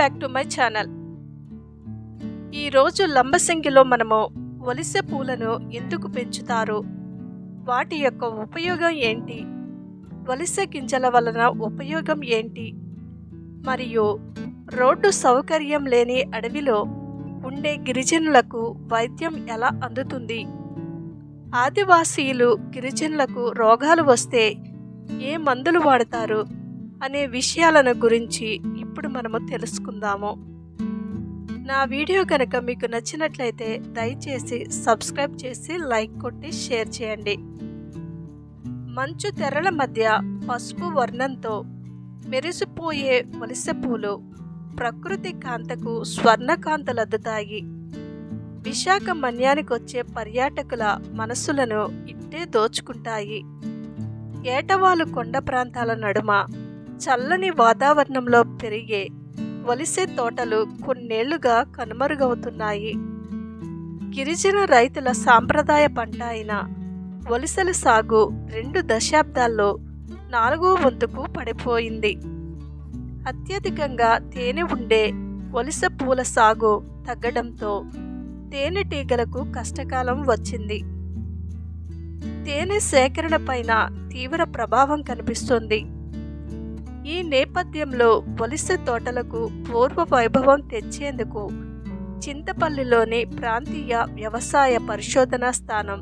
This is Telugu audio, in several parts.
Back to my channel. ఈరోజు లంబసింగిలో మనము వలిసె పూలను ఎందుకు పెంచుతారు, వాటి యొక్క ఉపయోగం ఏంటి, వలిసె గింజల వలన ఉపయోగం ఏంటి, మరియు రోడ్డు సౌకర్యం లేని అడవిలో ఉండే గిరిజనులకు వైద్యం ఎలా అందుతుంది, ఆదివాసీలు గిరిజనులకు రోగాలు వస్తే ఏ మందులు వాడతారు అనే విషయాలను గురించి ఇప్పుడు మనము తెలుసుకుందాము. నా వీడియో కనుక మీకు నచ్చినట్లయితే దయచేసి సబ్స్క్రైబ్ చేసి లైక్ కొట్టి షేర్ చేయండి. మంచు తెరల మధ్య పసుపు వర్ణంతో మెరిసిపోయే వలిసె పూలు ప్రకృతి కాంతకు స్వర్ణకాంతలద్దుతాయి. విశాఖ మన్యానికి వచ్చే పర్యాటకుల మనసులను ఇట్టే దోచుకుంటాయి. ఏటవాలు కొండ ప్రాంతాల నడుమ చల్లని వాతావరణంలో పెరిగే వలిసె తోటలు కొన్నేళ్లుగా కనుమరుగవుతున్నాయి. గిరిజన రైతుల సాంప్రదాయ పంట అయిన వలిసెల సాగు 2 దశాబ్దాల్లో 4వ వంతుకు పడిపోయింది. అత్యధికంగా తేనె ఉండే వలిసె పూల సాగు తగ్గడంతో తేనెటీగలకు కష్టకాలం వచ్చింది. తేనె సేకరణ పైన తీవ్ర ప్రభావం కనిపిస్తుంది. ఈ నేపథ్యంలో వలిసె తోటలకు పూర్వ వైభవం తెచ్చేందుకు చింతపల్లిలోని ప్రాంతీయ వ్యవసాయ పరిశోధనా స్థానం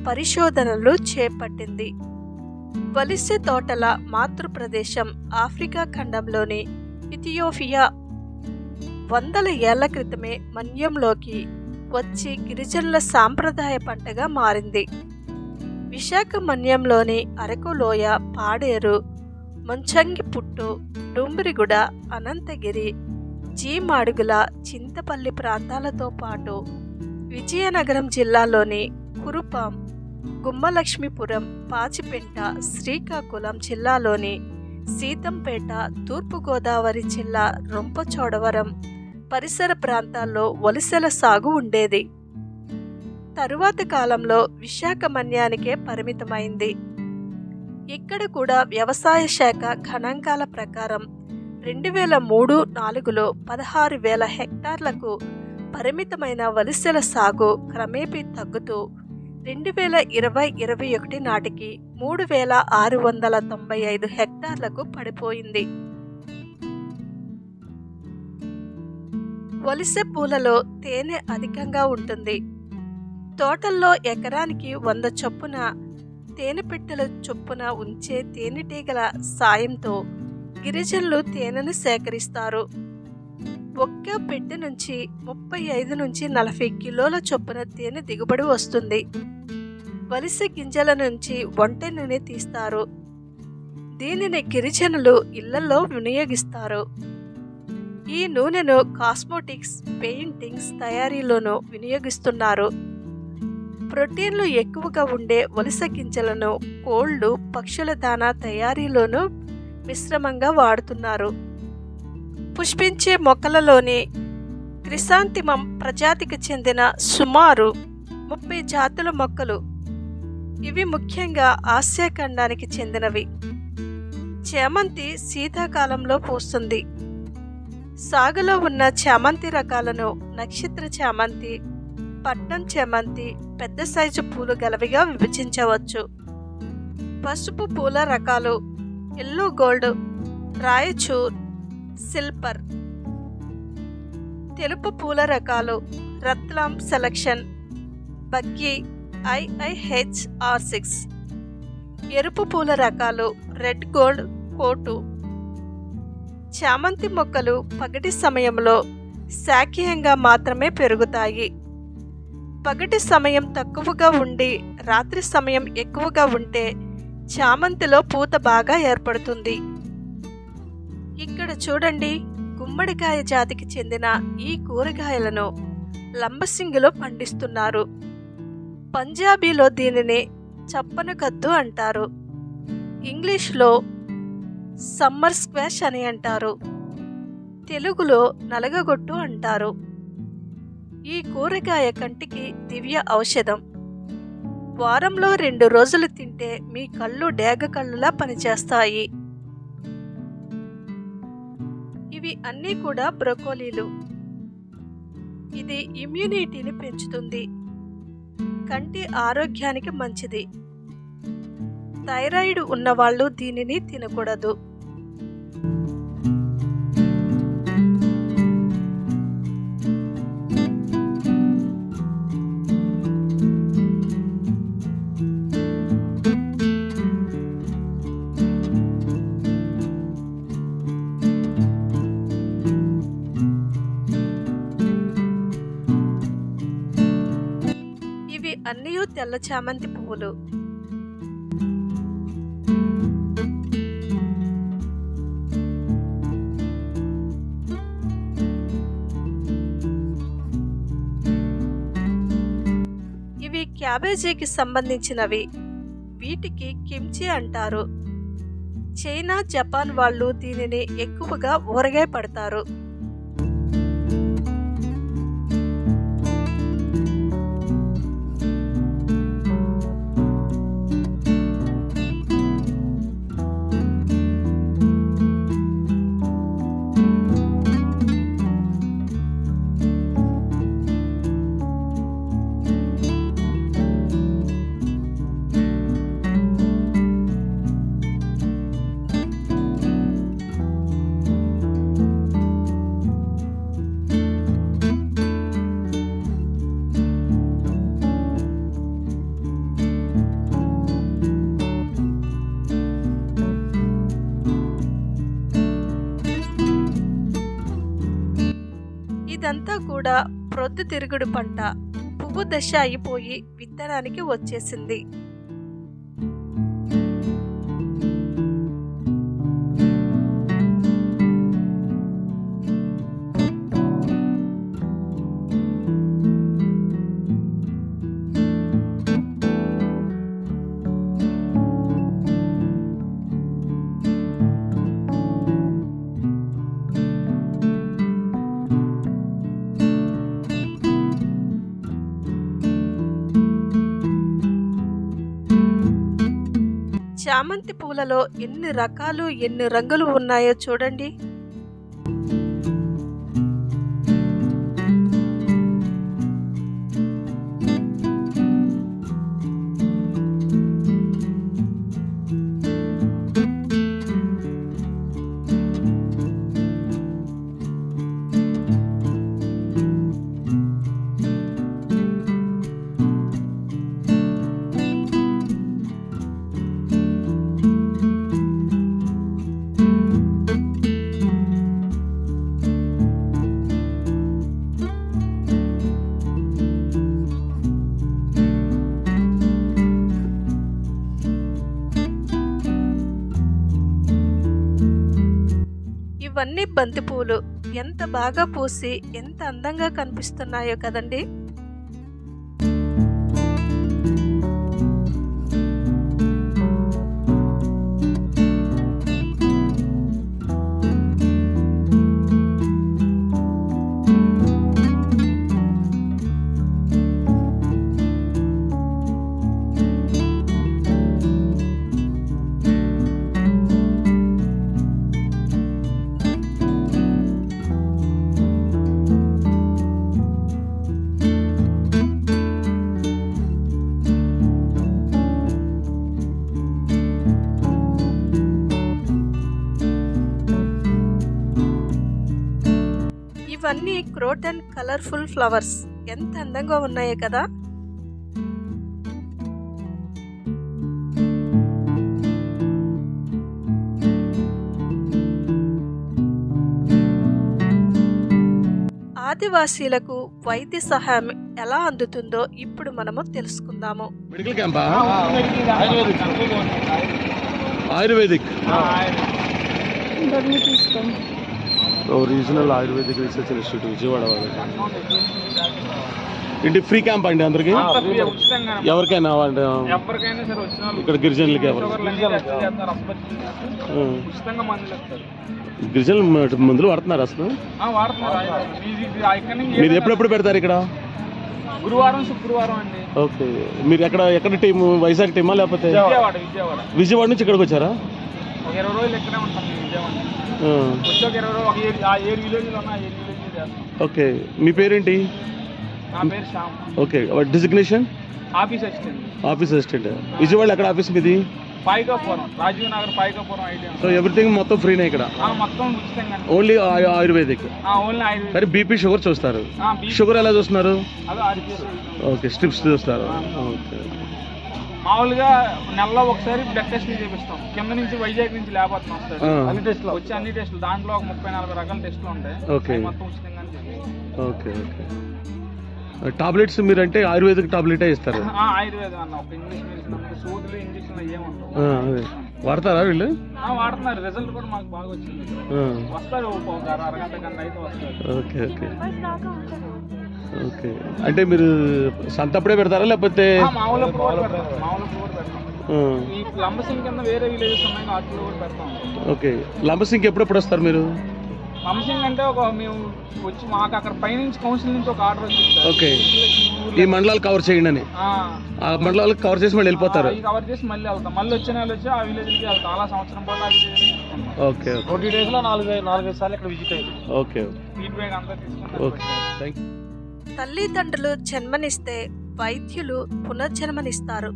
పరిశోధనలు చేపట్టింది. వలిసె తోటల మాతృప్రదేశం ఆఫ్రికా ఖండంలోని ఇథియోపియా 100 ఏళ్ల క్రితమే మన్యంలోకి వచ్చి గిరిజనుల సాంప్రదాయ పంటగా మారింది. విశాఖ మన్యంలోని అరకు లోయ, పాడేరు, మంచంగి పుట్టు, డుంబిరిగూడ, అనంతగిరి, జీమాడుగుల, చింతపల్లి ప్రాంతాలతో పాటు విజయనగరం జిల్లాలోని కురుపాం, గుమ్మలక్ష్మీపురం, పాచిపెంట, శ్రీకాకుళం జిల్లాలోని సీతంపేట, తూర్పుగోదావరి జిల్లా రొంపచోడవరం పరిసర ప్రాంతాల్లో వలిసెల సాగు ఉండేది. తరువాతి కాలంలో విశాఖ మన్యానికే పరిమితమైంది. ఇక్కడ కూడా వ్యవసాయ శాఖ గణాంకాల ప్రకారం 2003-04లో 16,000 హెక్టార్లకు పరిమితమైన వలిసెల సాగు క్రమేపీ తగ్గుతూ 2020-21 నాటికి 3,695 హెక్టార్లకు పడిపోయింది. వలిసె పూలలో తేనె అధికంగా ఉంటుంది. తోటల్లో ఎకరానికి 100 చొప్పున తేనెపెట్టెల చొప్పున ఉంచే తేనెటీగల సాయంతో గిరిజనులు తేనెను సేకరిస్తారు. ఒక్క పెట్టె నుంచి 35-40 కిలోల చొప్పున తేనె దిగుబడి వస్తుంది. వలిసె గింజల నుంచి ఒంటె నూనె తీస్తారు. దీనిని గిరిజనులు ఇళ్లలో వినియోగిస్తారు. ఈ నూనెను కాస్మోటిక్స్, పెయింటింగ్స్ తయారీలోనూ వినియోగిస్తున్నారు. ప్రోటీన్లు ఎక్కువగా ఉండే వలిసె గింజలను కోళ్లు, పక్షుల దానా తయారీలోనూ మిశ్రమంగా వాడుతున్నారు. పుష్పించే మొక్కలలోని క్రిసాంతిమం ప్రజాతికి చెందిన సుమారు 30 జాతుల మొక్కలు. ఇవి ముఖ్యంగా ఆసియా ఖండానికి చెందినవి. చేమంతి శీతాకాలంలో పూస్తుంది. సాగులో ఉన్న చామంతి రకాలను నక్షత్ర చామంతి, పట్నం చామంతి, పెద్ద సైజు పూలు గలవిగా విభజించవచ్చు. పసుపు పూల రకాలు ఎల్లో గోల్డ్, రాయచూర్, సిల్పర్. తెలుపు పూల రకాలు రత్లాం సెలక్షన్, బగ్గి, IIHR6. ఎరుపు పూల రకాలు రెడ్ గోల్డ్, కోటు. చామంతి మొక్కలు పగటి సమయంలో శాఖీయంగా మాత్రమే పెరుగుతాయి. పగటి సమయం తక్కువగా ఉండి రాత్రి సమయం ఎక్కువగా ఉంటే చామంతిలో పూత బాగా ఏర్పడుతుంది. ఇక్కడ చూడండి, గుమ్మడికాయ జాతికి చెందిన ఈ కూరగాయలను లంబసింగిలో పండిస్తున్నారు. పంజాబీలో దీనిని చప్పన కద్దు అంటారు. ఇంగ్లీష్లో సమ్మర్ స్క్వాష్ అని అంటారు. తెలుగులో నలగగొట్టు అంటారు. ఈ కూరగాయ కంటికి దివ్య ఔషధం. వారంలో 2 రోజులు తింటే మీ కళ్ళు డేగ కళ్ళులా పనిచేస్తాయి. ఇవి అన్నీ కూడా బ్రొకోలీలు. ఇది ఇమ్యూనిటీని పెంచుతుంది, కంటి ఆరోగ్యానికి మంచిది. థైరాయిడ్ ఉన్నవాళ్ళు దీనిని తినకూడదు. ఇవి అన్నీ తెల్ల చామంతి పువ్వులు. ఇవి క్యాబేజీకి సంబంధించినవి. వీటికి కిమ్చి అంటారు. చైనా, జపాన్ వాళ్ళు దీనిని ఎక్కువగా ఊరగాయ పడతారు. ఇదంతా కూడా ప్రొద్దుతిరుగుడు పంట. పువ్వు దశ అయిపోయి విత్తనానికి వచ్చేసింది. చామంతి పూలలో ఎన్ని రకాలు, ఎన్ని రంగులు ఉన్నాయో చూడండి. ఇవన్నీ బంతిపూలు. ఎంత బాగా పూసి ఎంత అందంగా కనిపిస్తున్నాయో కదండి. ఇవన్నీ క్రోటన్ కలర్ఫుల్ ఫ్లవర్స్. ఎంత అందంగా ఉన్నాయో కదా. ఆదివాసీలకు వైద్య సహాయం ఎలా అందుతుందో ఇప్పుడు మనము తెలుసుకుందాము. Medical CAMPA? Ayurvedic regional ayurvedic research institute Vijayawada ఇంటి ఫ్రీ క్యాంప్ అండి అందరికి, ఎవరికైనా ఇక్కడ గిరిజనులకి గిరిజనులు మందులు వాడుతున్నారు అసలు? మీరు ఎప్పుడెప్పుడు పెడతారు ఇక్కడ? గురువారం, శుక్రవారం అండి. ఓకే, మీరు ఎక్కడ టీం? వైజాగ్ టీమా లేకపోతే విజయవాడ విజయవాడ నుంచి ఇక్కడికి వచ్చారా? 20 రోజులు ఇక్కడే ఉంటాం విజయవాడ. వచ్చి ఒక 20 ఒక 7 విలేజ్లు ఉన్నాయి, 7 విలేజ్లు చేస్తాం. ఓకే, మీ పేరేంటి? నా పేరు Shyam. Okay, designation? Office assistant. Office assistant. Vijayawada ఎక్కడ ఆఫీస్ మీది? Payakapuram, Rajiv Nagar Payakapuram idea. So everything మొత్తం ఫ్రీనే ఇక్కడ? మొత్తం ఉచితంగా. Only ayurvedic? Only ayurvedic. మరి బీపీ షుగర్ చూస్తారు? షుగర్ ఎలా చూస్తున్నారు? ఓకే, స్ట్రిప్స్ చూస్తారు. ఓకే, మామూలుగా నెలలో ఒకసారి బ్లడ్ టెస్ట్లు చేపిస్తాం. కింద నుంచి వైజాగ్ నుంచి లేకపోతున్నాం వస్తాడు, అన్ని టెస్ట్లు వచ్చి అన్ని టెస్టులు, దాంట్లో ఒక 30-40 రకాల టెస్టులు ఉంటాయి. ఓకే, మొత్తం ఉచితంగా. Okay okay. టాబ్లెట్స్ మీరు అంటే ఆయుర్వేదిక్ టాబ్లెటే ఇస్తారు? ఆయుర్వేదం అన్న, ఒక ఇంగ్లీష్ మెడిసిన్, సూదులు ఇంజక్షన్లు ఏముంటాయి. వాడతారా వీళ్ళు? వాడుతున్నారు. రిజల్ట్ కూడా మాకు బాగా వచ్చింది. వస్తారు ఒక అరగంట గంట అయితే వస్తారు. Okay okay okay. అంటే మీరు సంతప్పుడే పెడతారా లేకపోతే? మామూలు పెడతాం. ఈ లంబసింగ్ కింద వేరే విలేజెస్ ఉన్నాయి, వాటిలో కూడా పెడతాం. ఓకే, లంబసింగ్ ఎప్పుడెప్పుడు వస్తారు మీరు? లంబసింగ్ అంటే మేము వచ్చి మాకు అక్కడ పైనుంచి కౌన్సిల్ నుంచి ఒక ఆర్డర్ వచ్చింది. ఓకే, ఈ మండలాలు కవర్ చేయండి అని. ఆ మండలాలు కవర్ చేసి మళ్ళీ వెళ్ళిపోతారు? కవర్ చేసి మళ్ళీ వెళ్తాం. మళ్ళీ వచ్చే నెల వచ్చి ఆ విలేజ్కి వెళ్తాం. అలా సంవత్సరం పాటు ఆ విలేజ్. ఓకే, 20 days లో 4-5 సార్లు ఇక్కడ విజిట్ అయ్యింది. ఓకే, ఫీడ్బ్యాక్ అంతా తీసుకుంటాం. Okay, thank you. తల్లిదండ్రులు జన్మనిస్తే వైద్యులు పునర్జన్మనిస్తారు.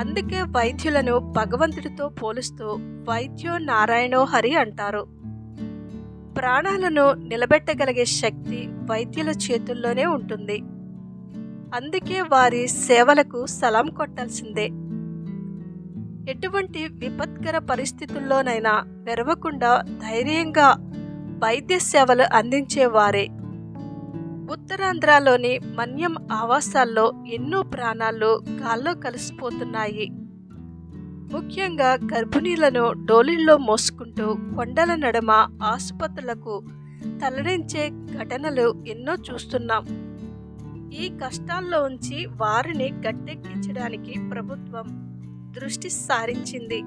అందుకే వైద్యులను భగవంతుడితో పోలుస్తూ వైద్యో నారాయణో హరి అంటారు. ప్రాణాలను నిలబెట్టగలిగే శక్తి వైద్యుల చేతుల్లోనే ఉంటుంది. అందుకే వారి సేవలకు సలాం కొట్టాల్సిందే. ఎటువంటి విపత్కర పరిస్థితుల్లోనైనా వెరవకుండా ధైర్యంగా వైద్య సేవలు అందించేవారే. ఉత్తరాంధ్రలోని మన్యం ఆవాసాల్లో ఎన్నో ప్రాణాలు గాల్లో కలిసిపోతున్నాయి. ముఖ్యంగా గర్భిణీలను డోలీల్లో మోసుకుంటూ కొండల నడుమ ఆసుపత్రులకు తరలించే ఘటనలు ఎన్నో చూస్తున్నాం. ఈ కష్టాల్లో ఉంచి వారిని గట్టెక్కించడానికి ప్రభుత్వం దృష్టి సారించింది.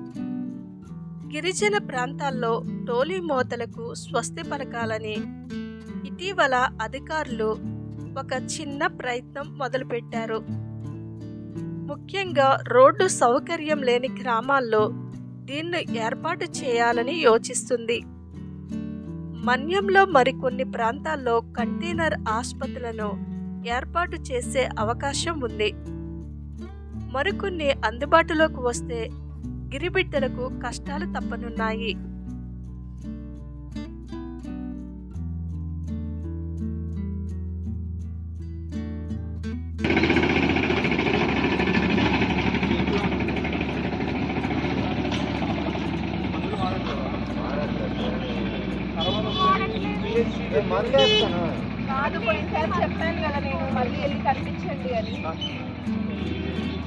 గిరిజన ప్రాంతాల్లో డోలీ మోతలకు స్వస్తి పలకాలని ఇటీవల అధికారులు ఒక చిన్న ప్రయత్నం మొదలుపెట్టారు. ముఖ్యంగా రోడ్డు సౌకర్యం లేని గ్రామాల్లో దీన్ని ఏర్పాటు చేయాలని యోచిస్తుంది. మన్యంలో మరికొన్ని ప్రాంతాల్లో కంటైనర్ ఆసుపత్రులను ఏర్పాటు చేసే అవకాశం ఉంది. మరికొన్ని అందుబాటులోకి వస్తే గిరిబిడ్డలకు కష్టాలు తప్పనున్నాయి. కాదు, పోయినసారి చెప్పాను కదా నేను, మళ్ళీ వెళ్ళి కనిపించండి అని.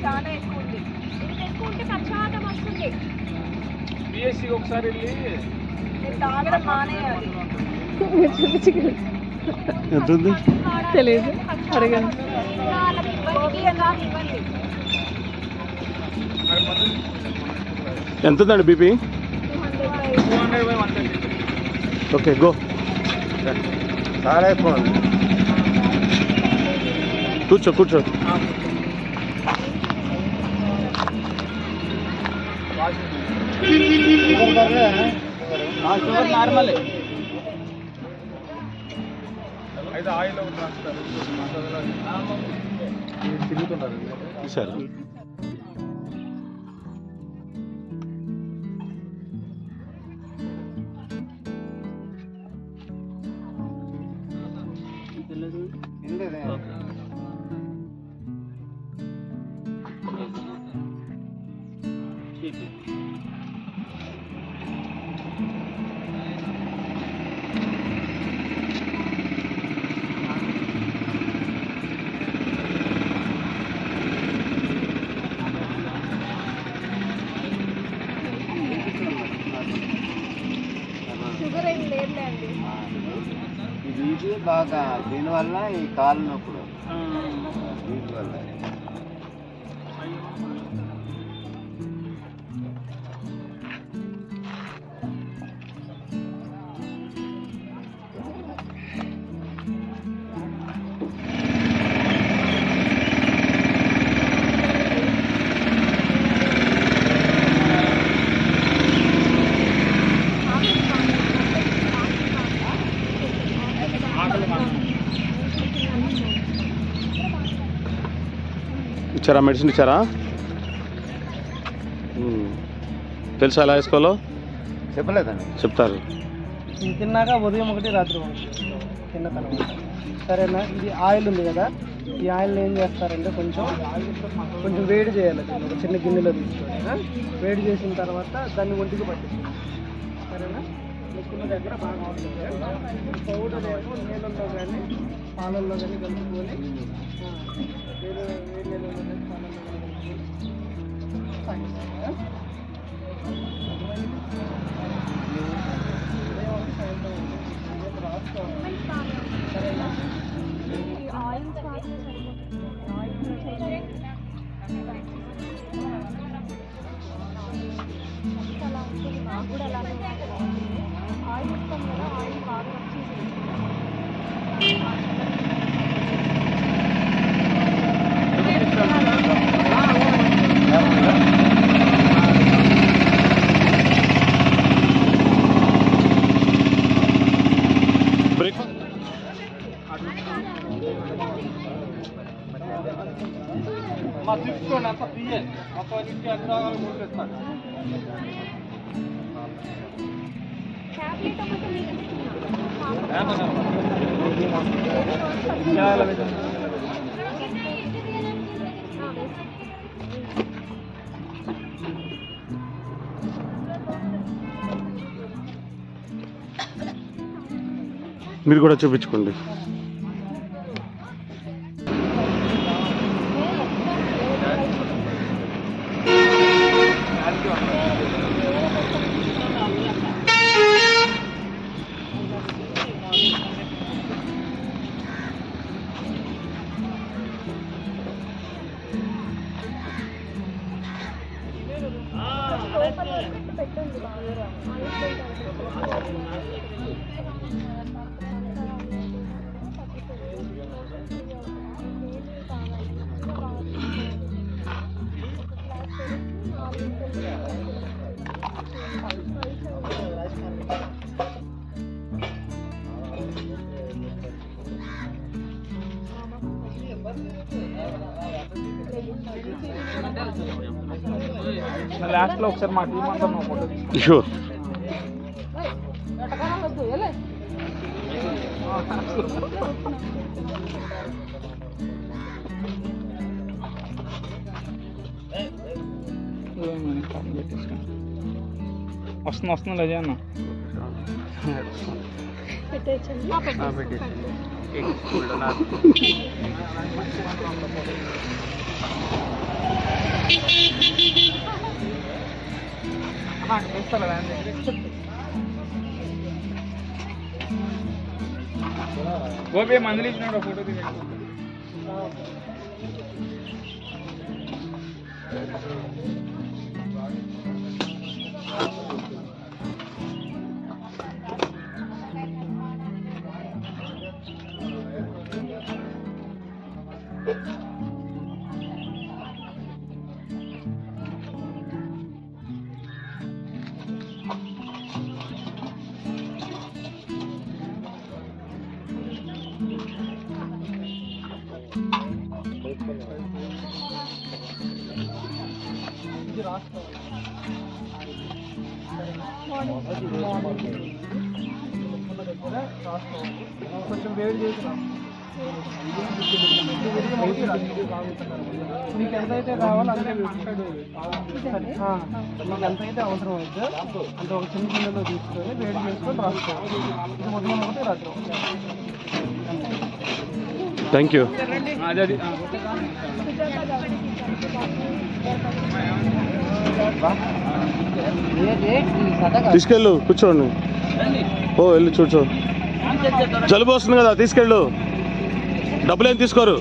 చాలా ఎక్కువ ఉంది. ఇంత ఎక్కువ ఉంటే పక్షవాతం వస్తుంది. బిఎస్సి ఒకసారి వెళ్ళి మీరు తాగడం మానేయాలి. ఎంత ఉంది తెలియదు, అడగండి. ఎంత ఉందండి బీపీ? 200/130. Okay, go. చాలా ఎక్కువ ఉంది. కూర్చో కూర్చో. షుగర్ నార్మల్ అయితే ఆయిల్ ఒకటి రాస్తారు. సరే, షుగర్ ఏం లేదులేండి. ఇది బాగా దీనివల్ల ఈ కాలు నొప్పుడు దీనివల్ల. ఇచ్చారా? మెడిసిన్ ఇచ్చారా? తెలుసా ఎలా వేసుకోవాలో? చెప్పలేదండి. చెప్తారు. తిన్నాక ఉదయం ఒకటి రాత్రి ఒకటి తిన్న తర్వాత. సరేనా? ఇది ఆయిల్ ఉంది కదా, ఈ ఆయిల్ని ఏం చేస్తారంటే కొంచెం వేడి చేయాలి. ఒక చిన్న గిన్నెలో తీసుకొని వేడి చేసిన తర్వాత దాన్ని ఒంటికి పట్టించాలి. సరేనా? ముక్కున్న దగ్గర బాగా ఉంటుంది. పౌడర్ ఏమో నీళ్ళల్లో కానీ పాలల్లో కానీ కలుపుకొని వేడి నీళ్ళలో కానీ పాలల్లో కానీ కలుపుకొని తాగిస్తారా? మీరు కూడా చూపించుకోండి. లాస్ట్లో ఒకసారి మా టీం అంతా మా ఫోటో తీసుకుంటాం. షూర్. వస్తుంది లేజ అన్న. గోపి మందులు ఇచ్చినాడు ఫోటో తీసుకో. కొంచెం వేడి చేసిన మీకు ఎంతైతే కావాలో అంతే మీకు ఎంతైతే అవసరం అయితే అంటే ఒక చిన్న గిన్నెలో తీసుకొని వేడి చేసుకొని రాసుకోవాలి. ఇది ఉదయం ఒకటి రాత్రి ఒకటి. Thank you. తీసుకెళ్ళు, కూర్చోండి. ఓ వెళ్ళి చూచో. జలుబు వస్తుంది కదా, తీసుకెళ్ళు. డబ్బులు ఏం తీసుకోరు.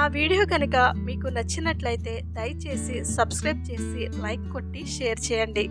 నా వీడియో కనుక మీకు నచ్చినట్లయితే దయచేసి సబ్స్క్రైబ్ చేసి లైక్ కొట్టి షేర్ చేయండి.